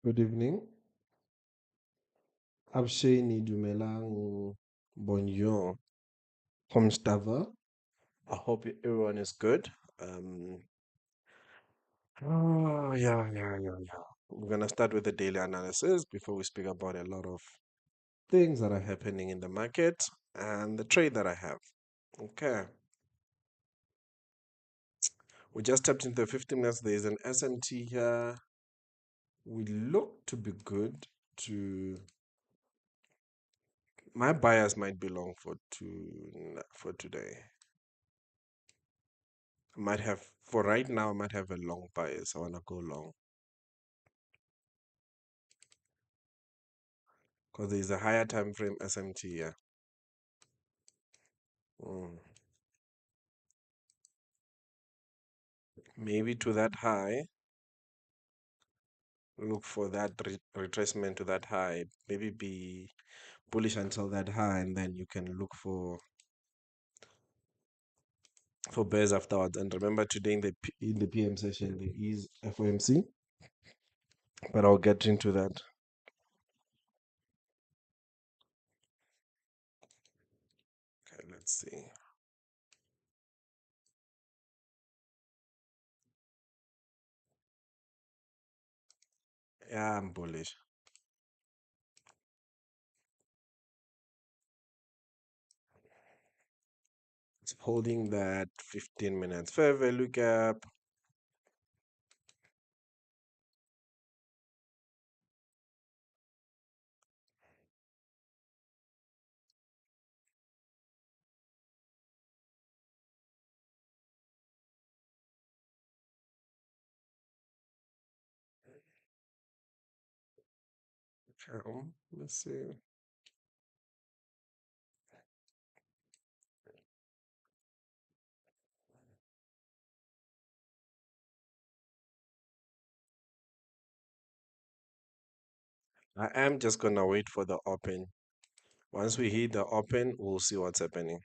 Good evening. Absheni Dumelang. Bonjour. Comme ça va? I hope everyone is good. Yeah. We're gonna start with the daily analysis before we speak about a lot of things that are happening in the market and the trade that I have. Okay. We just tapped into the 15 minutes. There's an SMT here. We look to be good to my buyers might be long for today. I might have for right now I might have a long bias. I wanna go long. Because there's a higher time frame SMT here. Maybe to that high. Look for that retracement to that high. Maybe be bullish until that high, and then you can look for bears afterwards. And remember, today in the PM session there is FOMC, but I'll get into that. Okay, let's see. Yeah, I'm bullish. It's holding that 15 minutes fair value gap. Let's see. I am just gonna wait for the open. Once we hit the open, we'll see what's happening.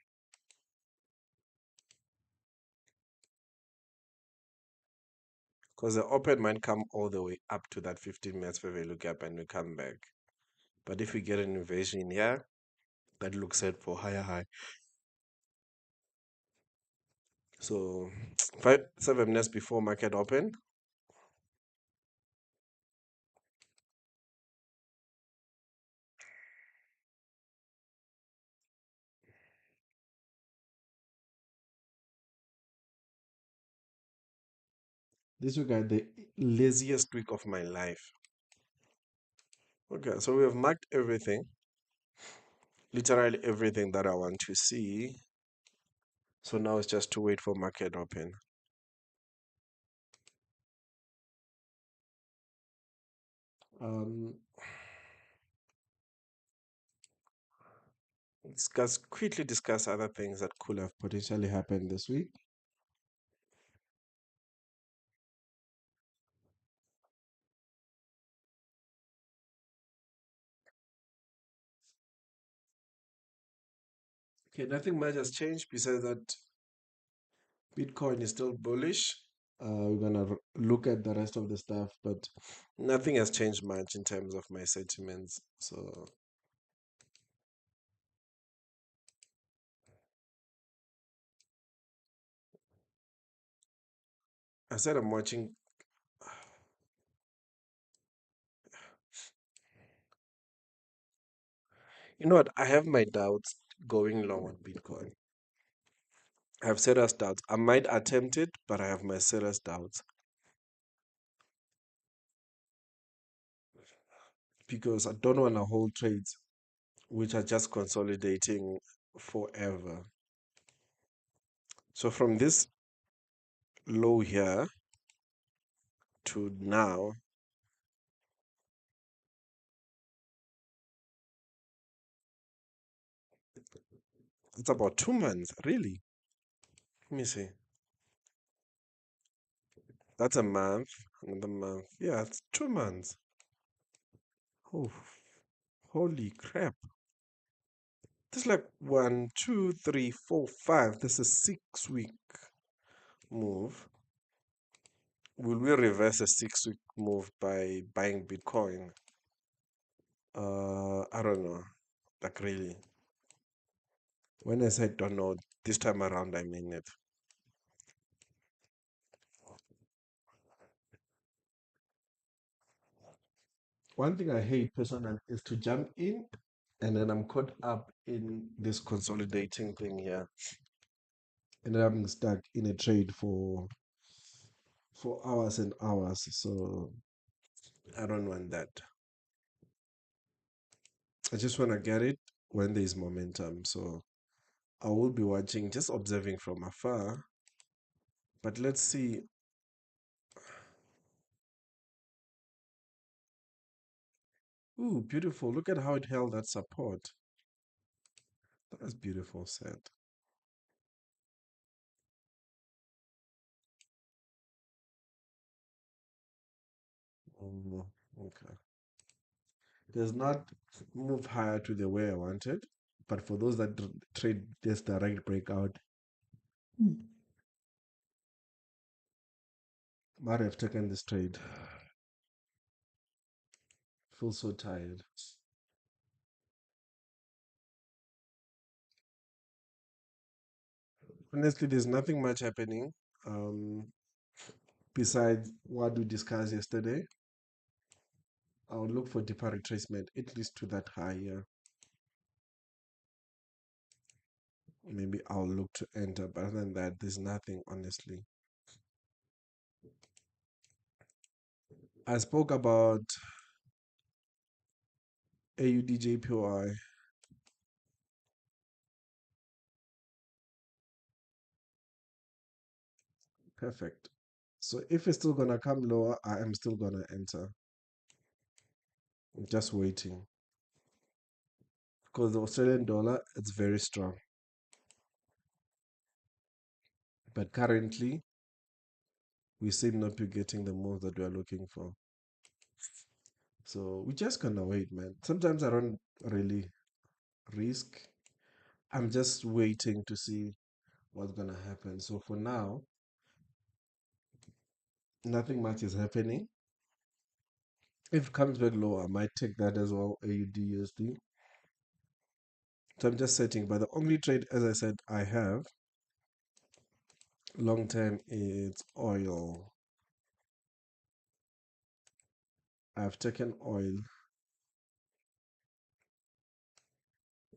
Because the open might come all the way up to that 15 minutes fair value gap and we come back. But if we get an invasion here, that looks set for higher high. So 7 minutes before market open. This week I had the laziest week of my life. Okay, so we have marked everything, literally everything that I want to see. So now it's just to wait for market open. Um, quickly discuss other things that could have potentially happened this week. Okay, nothing much has changed besides that Bitcoin is still bullish. We're gonna look at the rest of the stuff, but nothing has changed much in terms of my sentiments. So I said I'm watching. You know what? I have my doubts going long on Bitcoin. I have serious doubts. I might attempt it, but I have my serious doubts because I don't want to hold trades which are just consolidating forever. So from this low here to now, it's about 2 months, really. Let me see. That's a month, another month. Yeah, it's 2 months. Oh, holy crap. This is like 1, 2, 3, 4, 5. This is a 6 week move. Will we reverse a 6 week move by buying Bitcoin? I don't know. Like really. When I said don't know, this time around I mean it. One thing I hate personally is to jump in and then I'm caught up in this consolidating thing here. And then I'm stuck in a trade for hours and hours. So I don't want that. I just want to get it when there's momentum. So I will be watching, just observing from afar. But let's see. Ooh, beautiful. Look at how it held that support. That's beautiful set. Okay. Does not move higher to the way I wanted. But for those that trade this direct breakout, might have taken this trade. Feel so tired. Honestly, there's nothing much happening. Um, besides what we discussed yesterday. I'll look for deeper retracement, at least to that higher. Maybe I'll look to enter, but other than that, there's nothing, honestly. I spoke about AUDJPY. Perfect. So if it's still gonna come lower, I am still gonna enter. Just waiting. Because the Australian dollar, it's very strong. But currently, we seem not to be getting the move that we are looking for. So we're just gonna wait, man. Sometimes I don't really risk. I'm just waiting to see what's gonna happen. So for now, nothing much is happening. If it comes back low, I might take that as well, AUD USD. So I'm just setting. But the only trade, as I said, I have long term is oil. I've taken oil.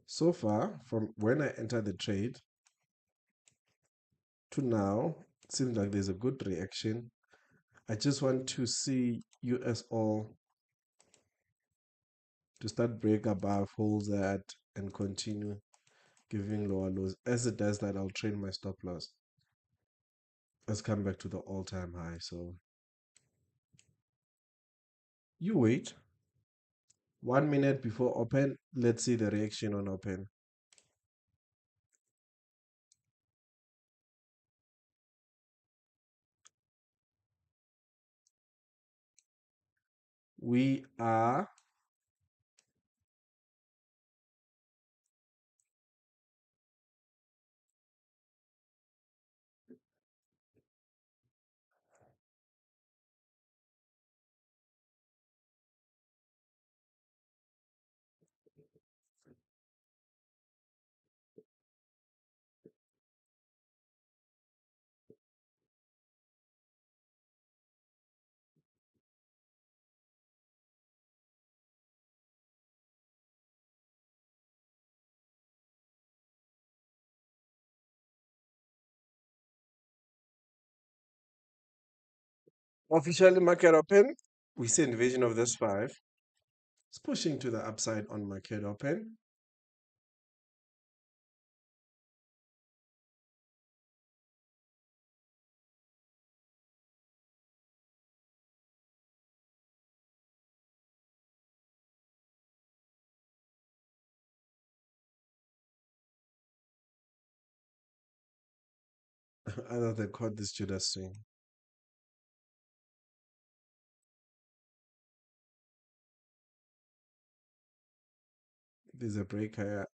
So far, from when I entered the trade to now, it seems like there's a good reaction. I just want to see US oil to start break above, hold that, and continue giving lower lows. As it does that, I'll train my stop loss. Let's come back to the all-time high. So you wait 1 minute before open. Let's see the reaction on open. We are officially market open. We see invasion of this five. It's pushing to the upside on market open. Either they caught this Judas swing. There's a break here.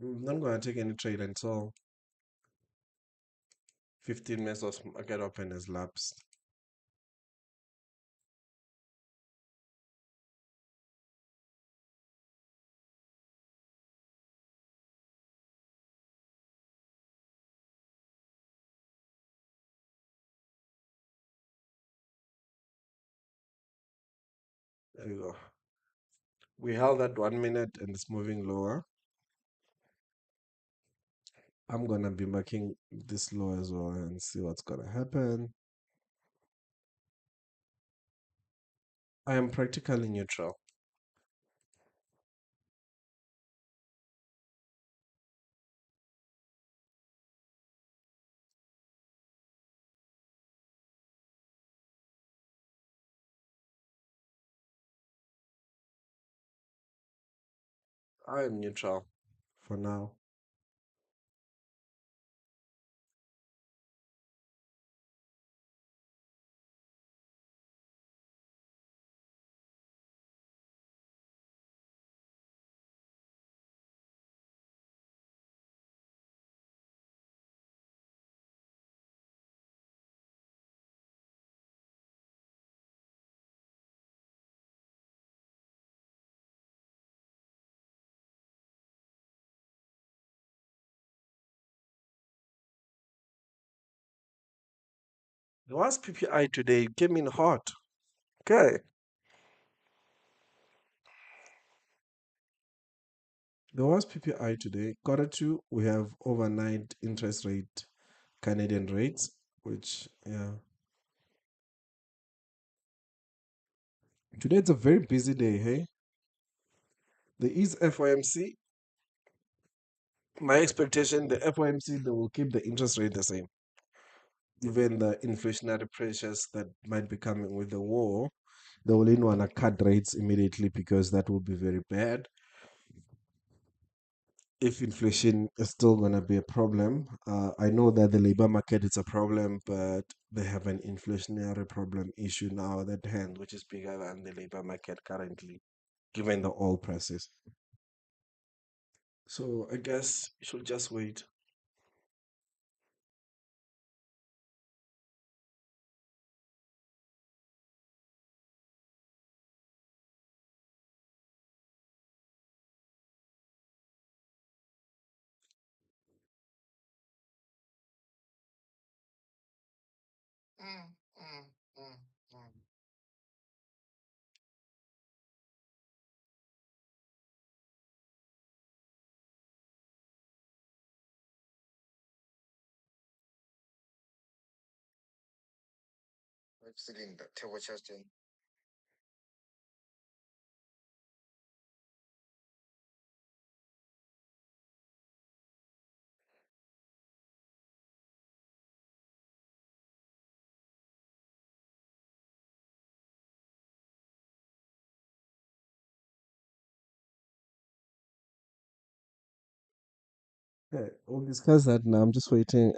I'm not going to take any trade until 15 minutes of market open has lapsed. There you go. We held that 1 minute and it's moving lower. I'm going to be marking this low as well and see what's going to happen. I am practically neutral. I am neutral for now. There was PPI today, came in hot. Okay. There was PPI today. Quarter two, we have overnight interest rate, Canadian rates, which, yeah. Today it's a very busy day, hey? There is FOMC. My expectation, the FOMC, they will keep the interest rate the same. given the inflationary pressures that might be coming with the war, they will want to cut rates immediately because that would be very bad. If inflation is still going to be a problem, I know that the labor market is a problem, but they have an inflationary problem issue now at hand, which is bigger than the labor market currently, given the oil prices. So I guess you should just wait. Mm, mm, mm, mm. Cylinder, turbocharging. Yeah, we'll discuss that now. I'm just waiting.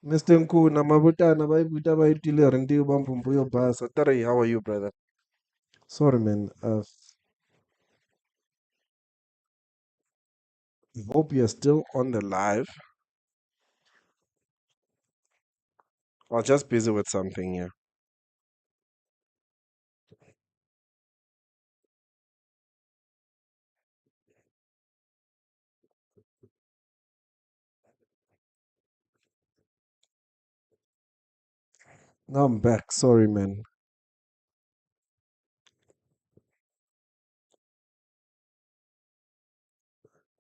Mr. Nkuna, mabutana, baibuta, baitile, rendi, bampumpuyo, basa. Tari, how are you, brother? Sorry, man. Hope you're still on the live. I was just busy with something here. Now I'm back. Sorry, man.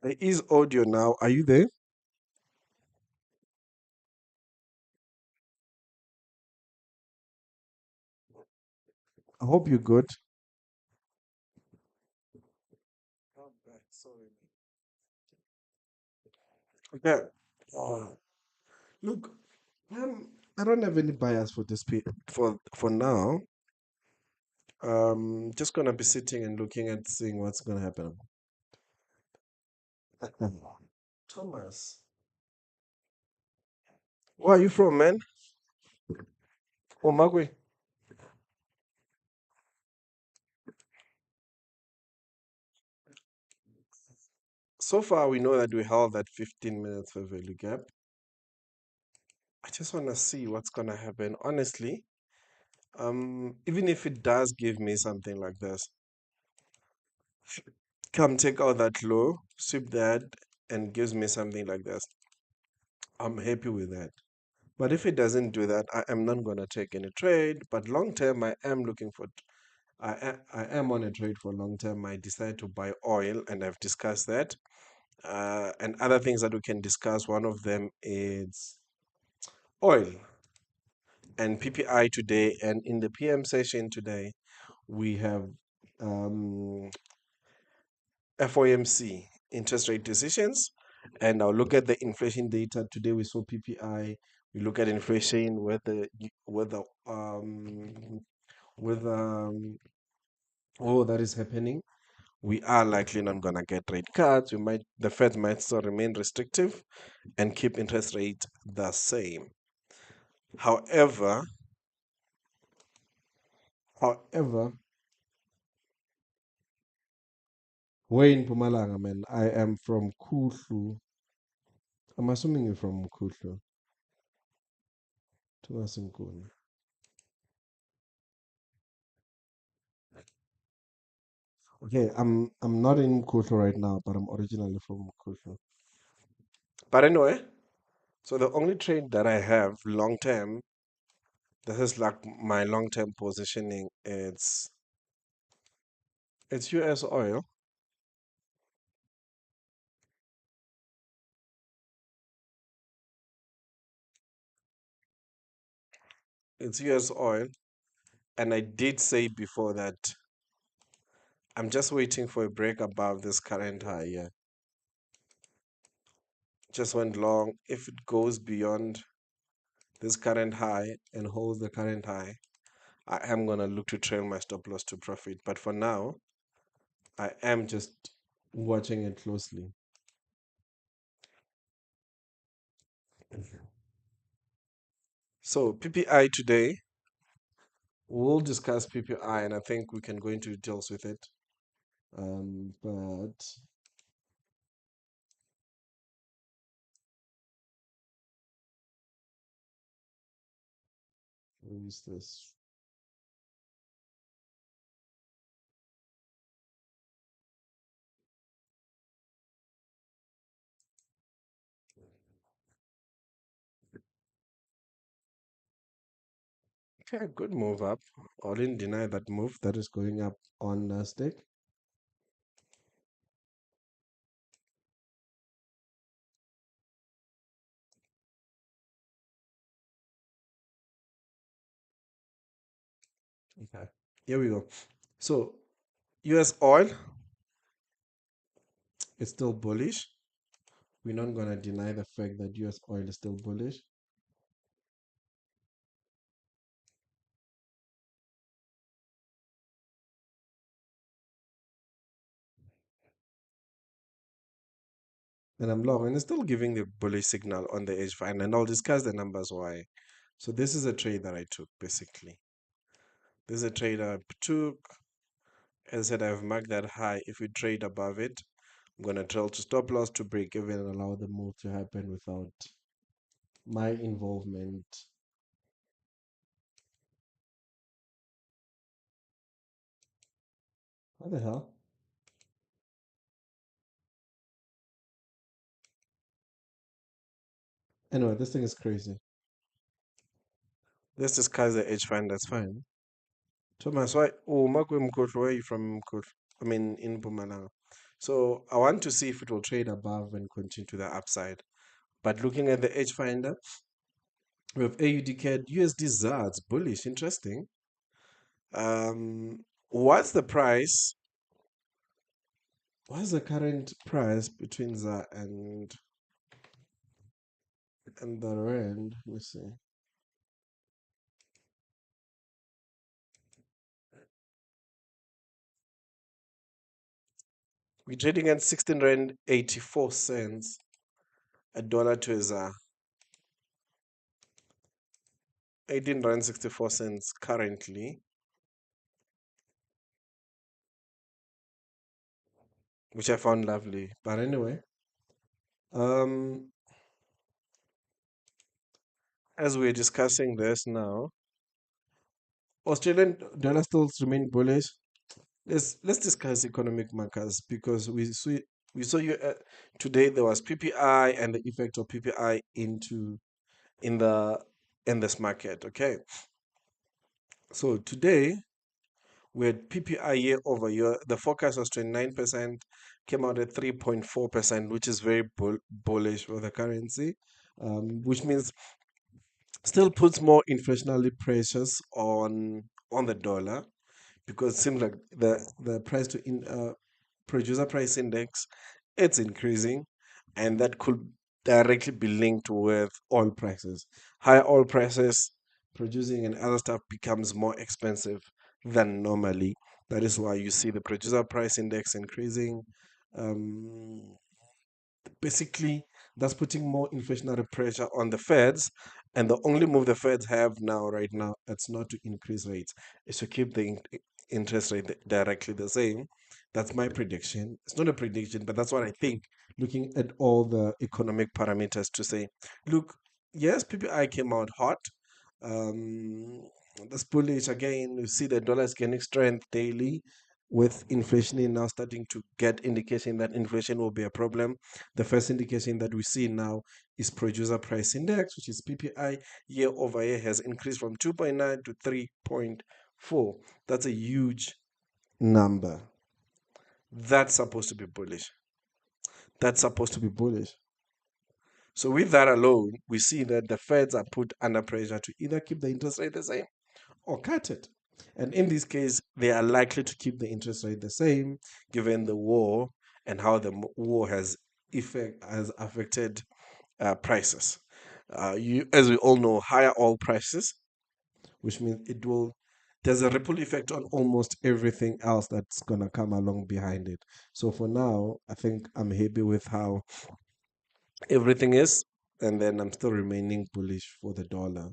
There is audio now. Are you there? I hope you're good. I'm back. Sorry, man. Okay. Look, I don't have any bias for this for now. Just gonna be sitting and looking at seeing what's gonna happen. Thomas, where are you from, man? Oh, Magwe. So far, we know that we held that 15 minutes for value gap. I just want to see what's gonna happen. Honestly, even if it does give me something like this, come take out that low, sweep that, and gives me something like this, I'm happy with that. But if it doesn't do that, I am not gonna take any trade. But long term, I am looking for. I am on a trade for long term. I decided to buy oil, and I've discussed that. And other things that we can discuss. One of them is oil and PPI today. And in the PM session today, we have FOMC interest rate decisions, and I'll look at the inflation data. Today we saw PPI. We look at inflation, with all that is happening. We are likely not gonna get rate cuts. The Fed might still remain restrictive and keep interest rate the same. However, however, we're in Pumalanga, man. I am from Kuhlu. I'm assuming you're from Kuhlu. Thomas Nkuna. Okay, I'm not in Kuhlu right now, but I'm originally from Kuhlu. But anyway, so the only trade that I have long term, this is like my long term positioning. It's US oil. It's US oil. And I did say before that I'm just waiting for a break above this current high here. Just went long. If it goes beyond this current high and holds the current high, I am gonna look to trail my stop loss to profit. But for now, I am just watching it closely. So PPI today, we'll discuss PPI, and I think we can go into details with it. But where is this? Okay, good move up. I didn't deny that move. That is going up on Nasdaq. Okay, here we go. So US oil is still bullish. We're not gonna deny the fact that US oil is still bullish. and I'm long, and it's still giving the bullish signal on the edge fine, and I'll discuss the numbers why. So this is a trade that I took basically. This is a trade I took. As I said, I've marked that high. If we trade above it, I'm gonna trail to stop loss to break even and allow the move to happen without my involvement. What the hell? Anyway, this thing is crazy. Let's discuss the edge fine. That's fine. Thomas, why? Oh, Marco Mkoto, where are you from? Mkoto? I mean, in Pumalanga. So I want to see if it will trade above and continue to the upside. But looking at the edge finder, we have AUD CAD, USD ZAR, it's bullish, interesting. What's the price? What's the current price between ZAR and the rand? Let me see. We're trading at 16 rand 84 cents, a dollar to a ZAR. 18 rand 64 cents currently, which I found lovely. But anyway, um, as we're discussing this now, Australian dollar still remain bullish. Let's discuss economic markers because we saw you today there was PPI and the effect of PPI in the in this market. Okay, so today we had PPI year over year. The forecast was 29%, came out at 3.4%, which is very bullish for the currency, which means still puts more inflationary pressures on the dollar because it seems like the price to producer price index it's increasing, and that could directly be linked with oil prices. Higher oil prices, producing and other stuff becomes more expensive than normally. That is why you see the producer price index increasing. Um, Basically, that's putting more inflationary pressure on the Feds. And the only move the Feds have now, right now, it's not to increase rates, it's to keep the interest rate directly the same. That's my prediction. It's not a prediction, but that's what I think, looking at all the economic parameters to say, look, yes, PPI came out hot. Um, that's bullish again. You see the dollar is gaining strength daily with inflation now starting to get indication that inflation will be a problem. The first indication that we see now is producer price index, which is PPI year over year has increased from 2.9 to 3.4. That's a huge number. That's supposed to be bullish. That's supposed to be bullish. So with that alone, we see that the Feds are put under pressure to either keep the interest rate the same or cut it. And in this case, they are likely to keep the interest rate the same, given the war and how the war has affected prices. As we all know, higher oil prices, which means it will. There's a ripple effect on almost everything else that's gonna come along behind it. So for now, I think I'm happy with how everything is, and then I'm still remaining bullish for the dollar,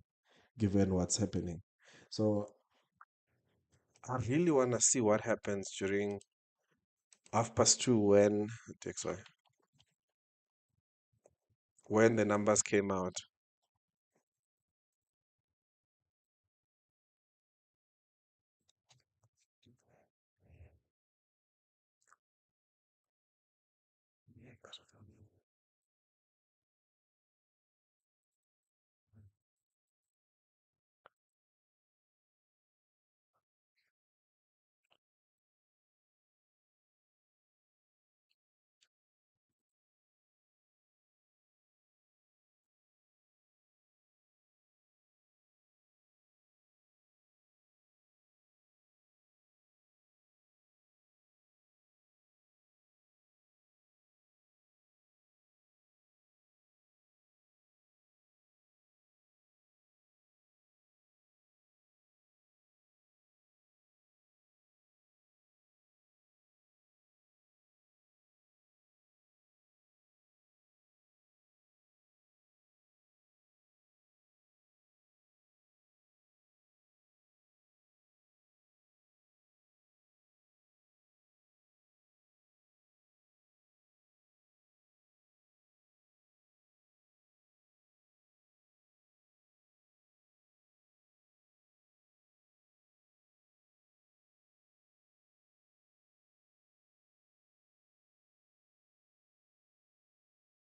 given what's happening. So I really want to see what happens during 2:30 when the numbers came out.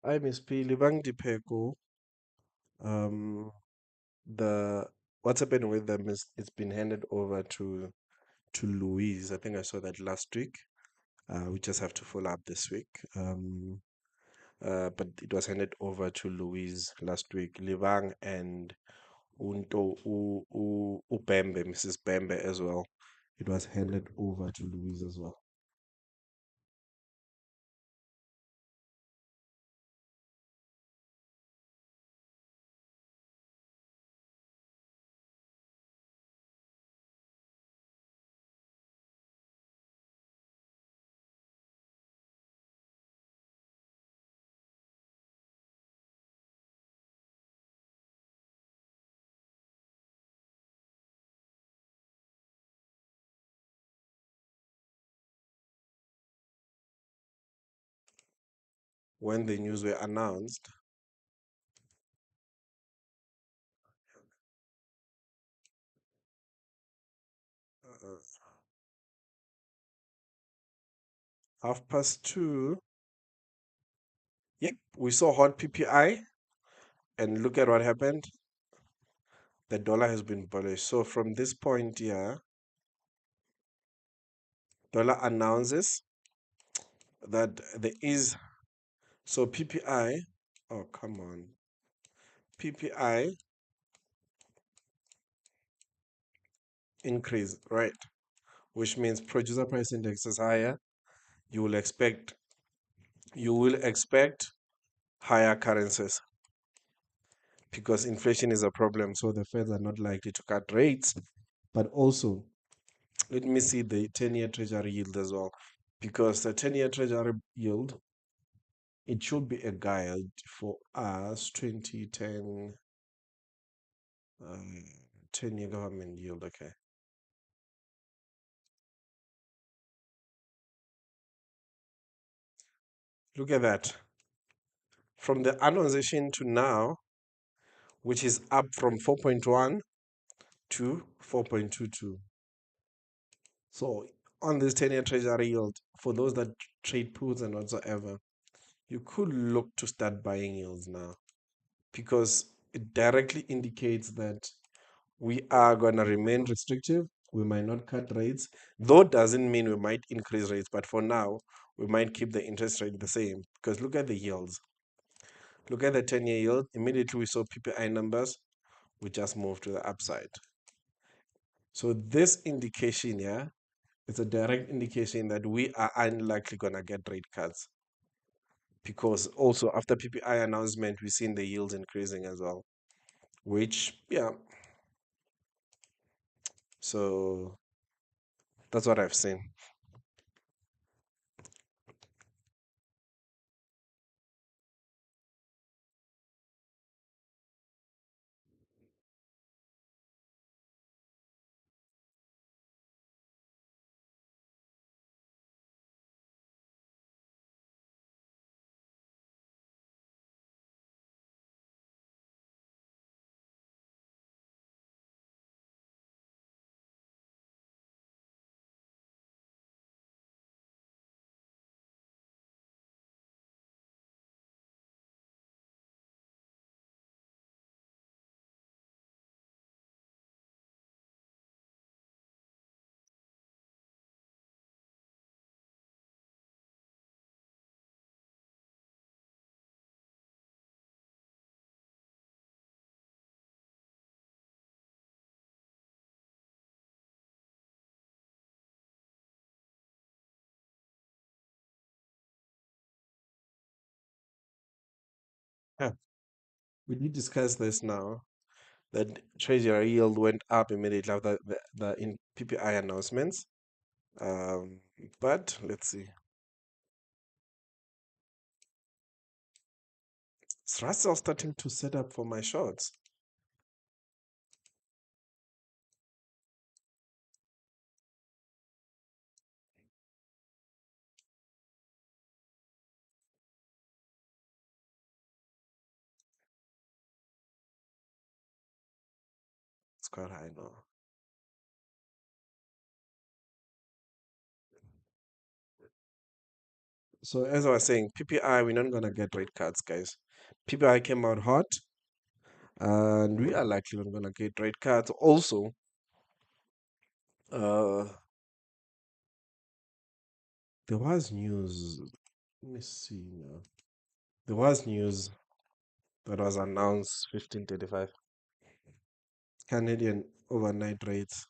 I Miss P. Libang Dipeko. Um, the what's happened with them is it's been handed over to Louise. I think I saw that last week. We just have to follow up this week. But it was handed over to Louise last week. Libang and Bembe, Mrs. Bembe as well. It was handed over to Louise as well. When the news were announced, uh, 2:30. Yep, we saw hot PPI, and look at what happened. The dollar has been bullish. So from this point here, dollar announces that there is so PPI. Oh, come on. PPI increase, right? Which means producer price index is higher. You will expect you will expect higher currencies because inflation is a problem. So the Feds are not likely to cut rates. But also, let me see the 10-year treasury yield as well. Because the 10-year treasury yield, it should be a guide for us 2010 um, 10-year government yield. Okay. Look at that. From the annualization to now, which is up from 4.1 to 4.22. So on this 10-year treasury yield, for those that trade pools and whatsoever, you could look to start buying yields now because it directly indicates that we are going to remain restrictive. We might not cut rates, though doesn't mean we might increase rates. But for now, we might keep the interest rate the same because look at the yields. Look at the 10-year yield. Immediately we saw PPI numbers. We just moved to the upside. So this indication here is a direct indication that we are unlikely going to get rate cuts because also after PPI announcement, we've seen the yields increasing as well, which, yeah, so that's what I've seen. Yeah, we did discuss this now that treasury yield went up immediately after the in PPI announcements. Um, but let's see. Is Russell starting to set up for my shorts? It's quite high now. So as I was saying, PPI, we're not gonna get rate cuts, guys. PPI came out hot, and we are likely not gonna get rate cuts. Also, uh, there was news. Let me see now. There was news that was announced 1535 Canadian overnight rates.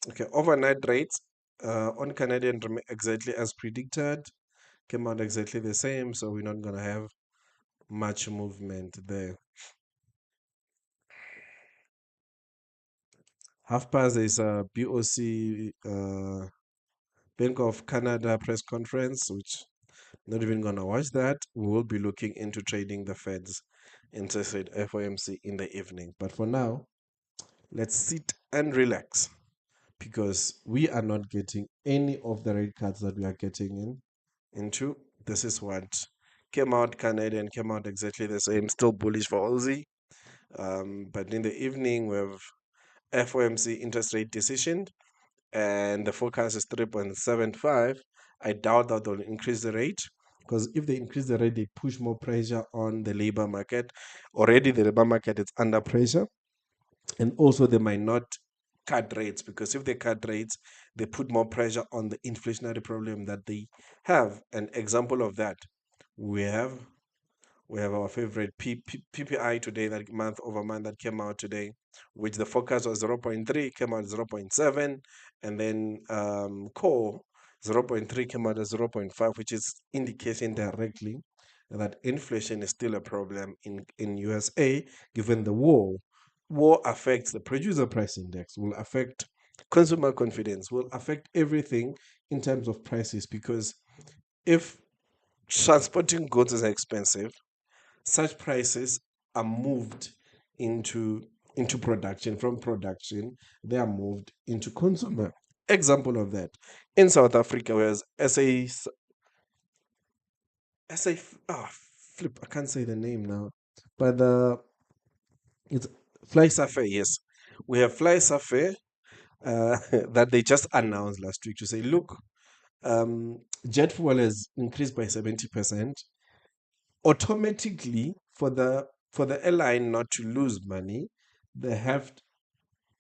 Okay, overnight rates on Canadian exactly as predicted, came out exactly the same, so we're not gonna have much movement there. Half past is a BOC Bank of Canada press conference, which not even gonna watch that. We will be looking into trading the Fed's interest rate FOMC in the evening. But for now, let's sit and relax because we are not getting any of the rate cuts that we are getting into. This is what came out. Canadian came out exactly the same. Still bullish for Aussie. But in the evening, we have FOMC interest rate decision, and the forecast is 3.75. I doubt that they'll increase the rate because if they increase the rate, they push more pressure on the labor market. Already, the labor market is under pressure, and also they might not cut rates because if they cut rates, they put more pressure on the inflationary problem that they have. An example of that, we have we have our favorite PPI today, that month over month that came out today, which the forecast was 0.3, came out 0.7, and then core 0.3 came out as 0.5, which is indicating directly that inflation is still a problem in USA, given the war. War affects the producer price index, will affect consumer confidence, will affect everything in terms of prices, because if transporting goods is expensive, such prices are moved into production. From production, they are moved into consumer. Example of that in South Africa, whereas SA flip, I can't say the name now, but it's Fly Safair. Yes, we have Fly Safair that they just announced last week to say, look, jet fuel has increased by 70%. Automatically, for the airline not to lose money, they have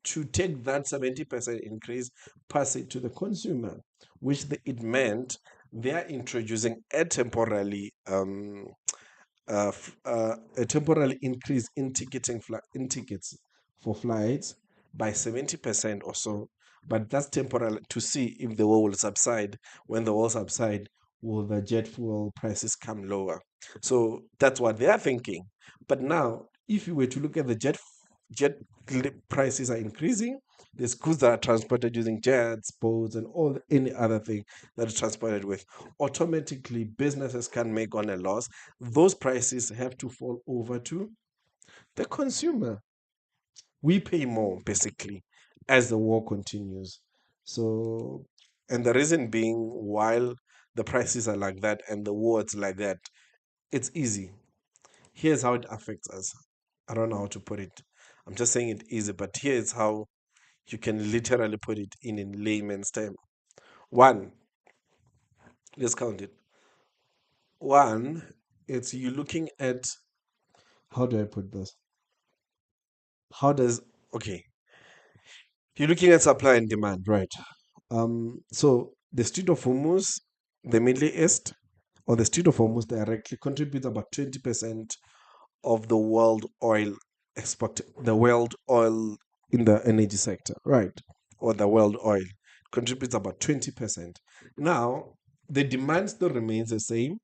to take that 70% increase, pass it to the consumer, which it meant they are introducing a temporary increase in in tickets for flights by 70% or so. But that's temporary to see if the war will subside. When the war subside, will the jet fuel prices come lower? So that's what they are thinking. But now, if you were to look at the prices are increasing. There's goods that are transported using jets, boats, and any other thing that is transported with. Automatically, businesses can make on a loss. Those prices have to fall over to the consumer. We pay more, basically, as the war continues. So, and the reason being, while the prices are like that and the war is like that, it's easy. Here's how it affects us. I don't know how to put it. I'm just saying it easy, but here's how you can literally put it in layman's term. One, let's count it. One, it's you looking at, how do I put this? How does Okay? You're looking at supply and demand, right? So the Strait of Hormuz, the Middle East, or the Strait of Hormuz directly contributes about 20% of the world oil the world oil in the energy sector, right? Or the world oil contributes about 20%. Now, the demand still remains the same,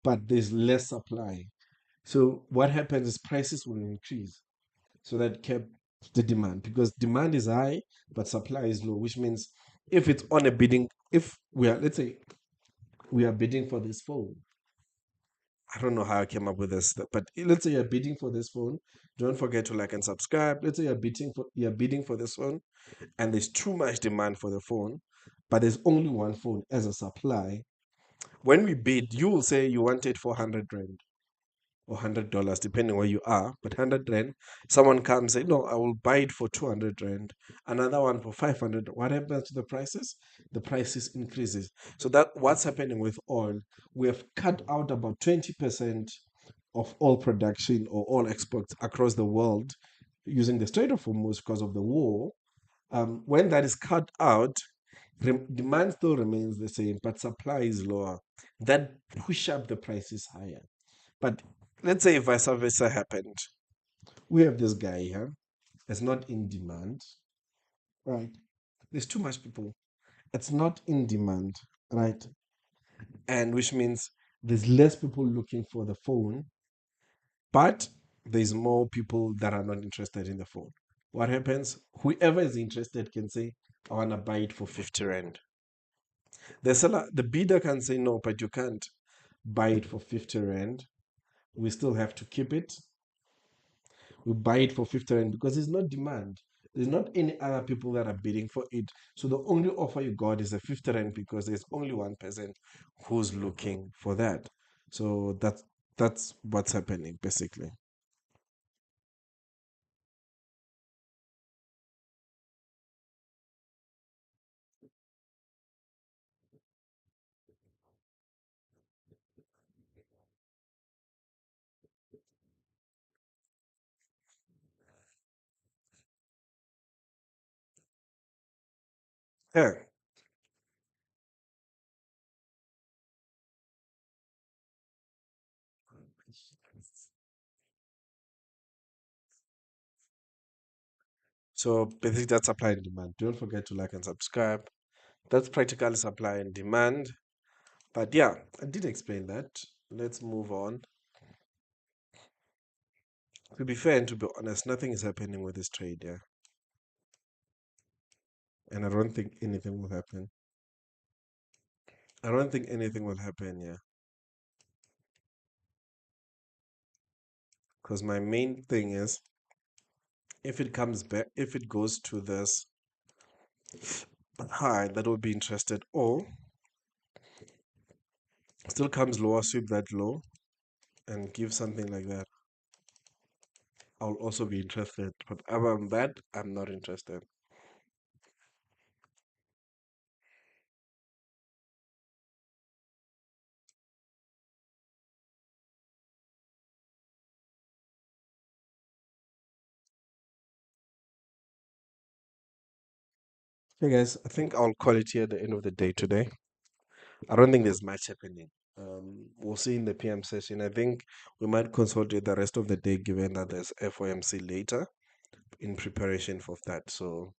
but there's less supply. So what happens is prices will increase. So that kept the demand, because demand is high, but supply is low, which means if it's on a bidding, if we are, let's say, we are bidding for this phone. I don't know how I came up with this, but let's say you're bidding for this phone. Don't forget to like and subscribe. Let's say you're bidding for this phone, and there's too much demand for the phone, but there's only one phone as a supply. When we bid, you will say you wanted 400 rand or $100, depending where you are. But 100 rand, someone comes and say, no, I will buy it for 200 rand, another one for 500. What happens to the prices? The prices increases. So that what's happening with oil, we have cut out about 20% of all production or all exports across the world using the Strait of Hormuz because of the war. When that is cut out, demand still remains the same, but supply is lower. That push up the prices higher. But let's say vice versa happened. We have this guy here. It's not in demand, right? There's too much people. It's not in demand, right? And which means there's less people looking for the phone, but there's more people that are not interested in the phone. What happens? Whoever is interested can say, I want to buy it for 50 rand. The seller, the bidder can say no, but you can't buy it for 50 rand. We still have to keep it. We buy it for 50 rand because there's no demand. There's not any other people that are bidding for it. So the only offer you got is a 50 rand because there's only one person who's looking for that. So that's what's happening basically. Yeah. So basically that's supply and demand. Don't forget to like and subscribe. That's practically supply and demand. But yeah, I did explain that. Let's move on. To be fair and to be honest, nothing is happening with this trade, yeah. And I don't think anything will happen. I don't think anything will happen, yeah. Because my main thing is if it comes back, if it goes to this high, that will be interested. Or still comes lower, sweep that low and give something like that. I'll also be interested. But other than that, I'm not interested. Hey guys, I think I'll call it here at the end of the day today. I don't think there's much happening. We'll see in the PM session. I think we might consolidate the rest of the day given that there's FOMC later in preparation for that. So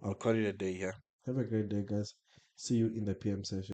I'll call it a day here. Have a great day, guys. See you in the PM session.